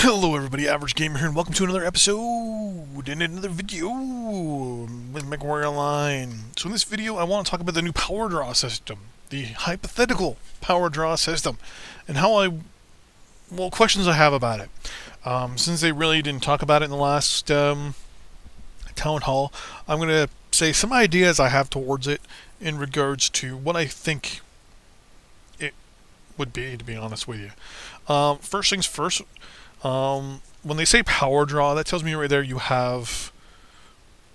Hello everybody, Average Gamer here, and welcome to another episode and another video with MechWarrior Online. So in this video, I want to talk about the new power draw system, the hypothetical power draw system, and questions I have about it. Since they really didn't talk about it in the last town hall, I'm going to say some ideas I have towards it in regards to what I think it would be, to be honest with you. First things first. When they say power draw, that tells me right there you have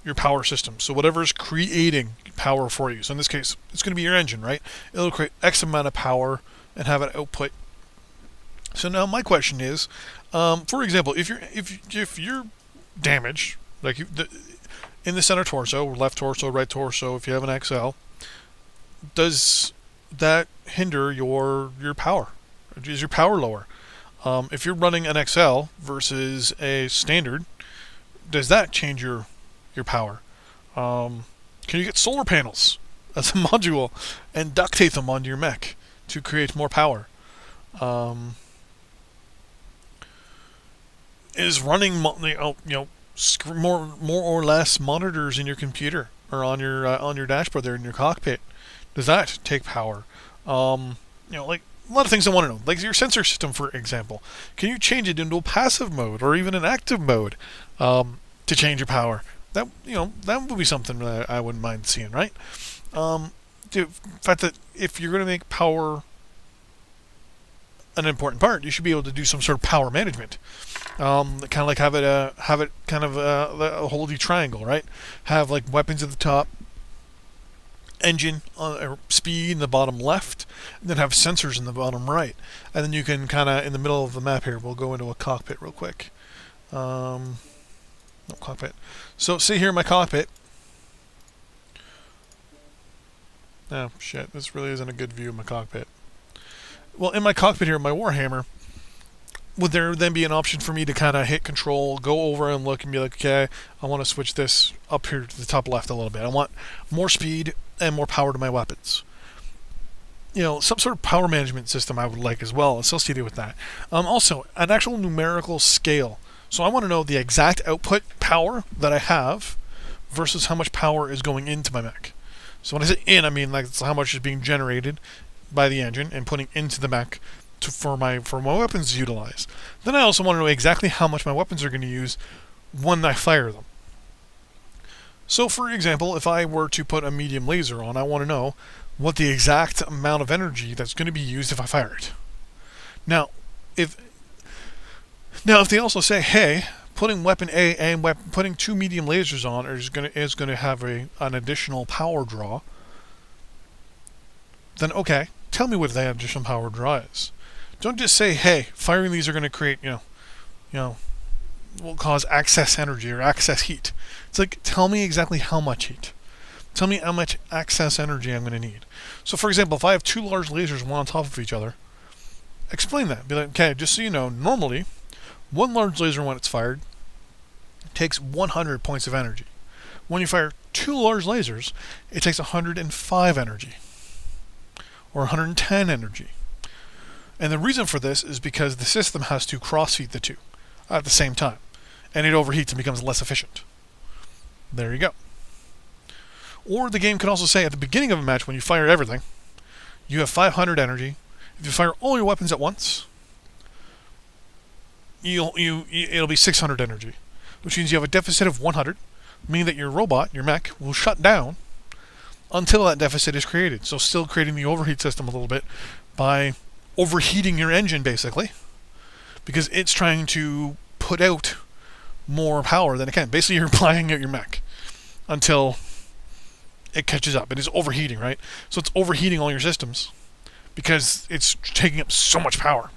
your power system. So whatever's creating power for you. So in this case, it's going to be your engine, right? It'll create X amount of power and have an output. So now my question is, for example, if you're damaged, like in the center torso, left torso, right torso, if you have an XL, does that hinder your power? Is your power lower? If you're running an XL versus a standard, does that change your power? Can you get solar panels as a module and duct tape them onto your mech to create more power? Is running more or less monitors in your computer or on your dashboard there in your cockpit, does that take power? Like a lot of things I want to know, like your sensor system, for example. Can you change it into a passive mode or even an active mode to change your power? That would be something that I wouldn't mind seeing, right? The fact that if you're going to make power an important part, you should be able to do some sort of power management. Kind of like have it kind of a holy triangle, right? Have like weapons at the top, engine or speed in the bottom left, and then have sensors in the bottom right, and then you can kind of in the middle of the map here. We'll go into a cockpit real quick. No cockpit. So see here in my cockpit. Oh shit! This really isn't a good view of my cockpit. Well, in my cockpit here, my Warhammer, would there then be an option for me to kind of hit control, go over and look and be like, okay, I want to switch this up here to the top left a little bit. I want more speed and more power to my weapons. Some sort of power management system I would like as well, associated with that. Also, an actual numerical scale. So I want to know the exact output power that I have versus how much power is going into my mech. So when I say in, I mean like how much is being generated by the engine and putting into the mech for my weapons to utilize. Then I also want to know exactly how much my weapons are going to use when I fire them. So for example, if I were to put a medium laser on, I want to know what the exact amount of energy that's going to be used if I fire it. Now, if they also say, hey, putting weapon A and putting two medium lasers on is going to have an additional power draw, then okay, tell me what that additional power draw is. Don't just say, hey, firing these are going to create, will cause excess energy or excess heat. It's like, tell me exactly how much heat. Tell me how much excess energy I'm going to need. So for example, if I have two large lasers one on top of each other, explain that. Be like, okay, just so you know, normally, one large laser when it's fired takes 100 points of energy. When you fire two large lasers, it takes 105 energy. Or 110 energy. And the reason for this is because the system has to cross-feed the two at the same time. And it overheats and becomes less efficient. There you go. Or the game can also say at the beginning of a match when you fire everything, you have 500 energy. If you fire all your weapons at once, it'll be 600 energy. Which means you have a deficit of 100, meaning that your robot, your mech, will shut down until that deficit is created. So still creating the overheat system a little bit by overheating your engine, basically, because it's trying to put out more power than it can. Basically, you're applying out your mech until it catches up. It is overheating, right? So it's overheating all your systems because it's taking up so much power.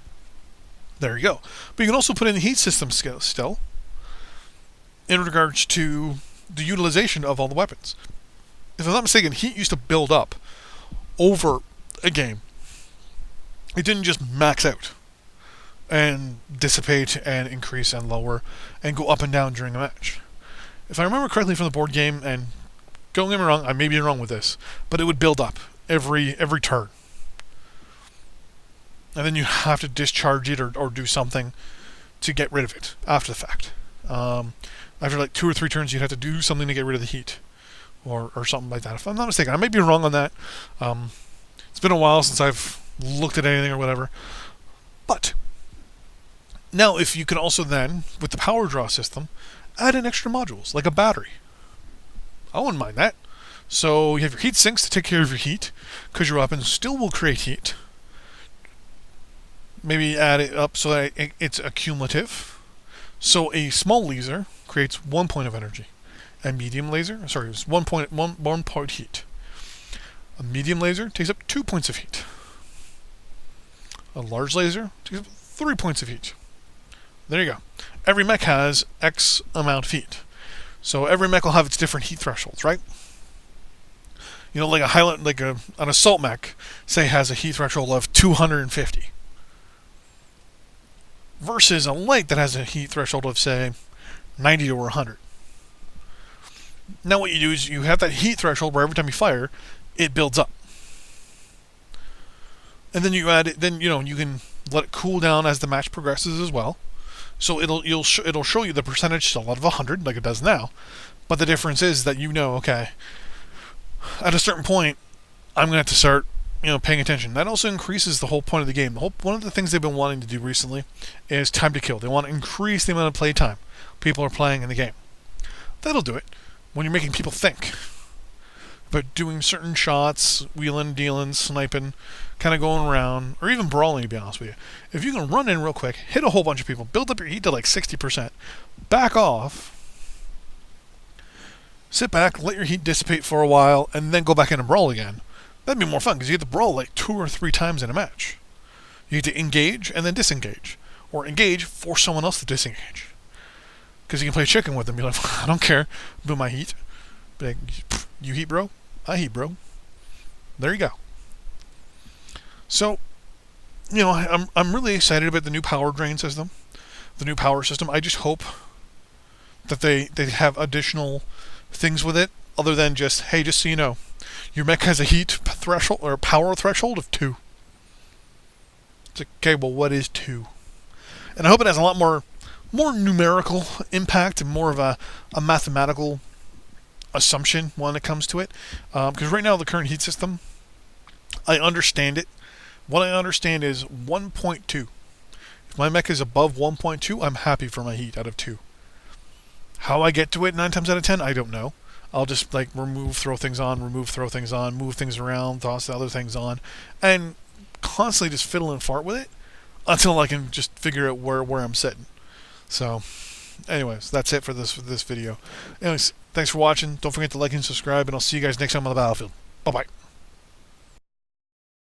There you go. But you can also put in the heat system still in regards to the utilization of all the weapons. If I'm not mistaken, heat used to build up over a game. It didn't just max out and dissipate and increase and lower and go up and down during a match. If I remember correctly from the board game, and don't get me wrong, I may be wrong with this, but it would build up every turn. And then you have to discharge it or do something to get rid of it after the fact. After like 2 or 3 turns, you'd have to do something to get rid of the heat, or something like that. If I'm not mistaken, I may be wrong on that. It's been a while since I've looked at anything or whatever. But now, if you can also then, with the power draw system, add in extra modules like a battery, I wouldn't mind that. So you have your heat sinks to take care of your heat, because your weapon still will create heat. Maybe add it up so that it's accumulative. So a small laser creates 1 point of energy. A medium laser, sorry, it's 1 point heat. A medium laser takes up 2 points of heat. A large laser takes up 3 points of heat. There you go. Every mech has X amount of heat. So every mech will have its different heat thresholds, right? You know, like an assault mech, say, has a heat threshold of 250. Versus a light that has a heat threshold of, say, 90 or 100. Now what you do is you have that heat threshold where every time you fire, it builds up. And then you add it, then you can let it cool down as the match progresses as well. So it'll show you the percentage still out of 100 like it does now. But the difference is that okay, at a certain point, I'm gonna have to start paying attention. That also increases the whole point of the game. One of the things they've been wanting to do recently is time to kill. They want to increase the amount of play time people are playing in the game. That'll do it. When you're making people think about doing certain shots, wheeling, dealing, sniping, kind of going around, or even brawling, to be honest with you. If you can run in real quick, hit a whole bunch of people, build up your heat to like 60%, back off, sit back, let your heat dissipate for a while, and then go back in and brawl again, that'd be more fun, because you get to brawl like 2 or 3 times in a match. You get to engage and then disengage. Or engage, force someone else to disengage. Because you can play chicken with them. You're like, I don't care about my heat. Be like, you heat, bro? I heat, bro. There you go. So, I'm really excited about the new power drain system. The new power system. I just hope that they have additional things with it, other than just, hey, just so you know, your mech has a heat threshold or a power threshold of 2. It's like, okay, well, what is 2? And I hope it has a lot more numerical impact and more of a mathematical assumption when it comes to it. Because right now, the current heat system, I understand it. What I understand is 1.2. If my mech is above 1.2, I'm happy for my heat out of 2. How I get to it 9 times out of 10, I don't know. I'll just remove, throw things on, remove, throw things on, move things around, toss the other things on, and constantly just fiddle and fart with it until I can just figure out where I'm sitting. So, anyways, that's it for this video. Anyways, thanks for watching. Don't forget to like and subscribe, and I'll see you guys next time on the battlefield. Bye-bye.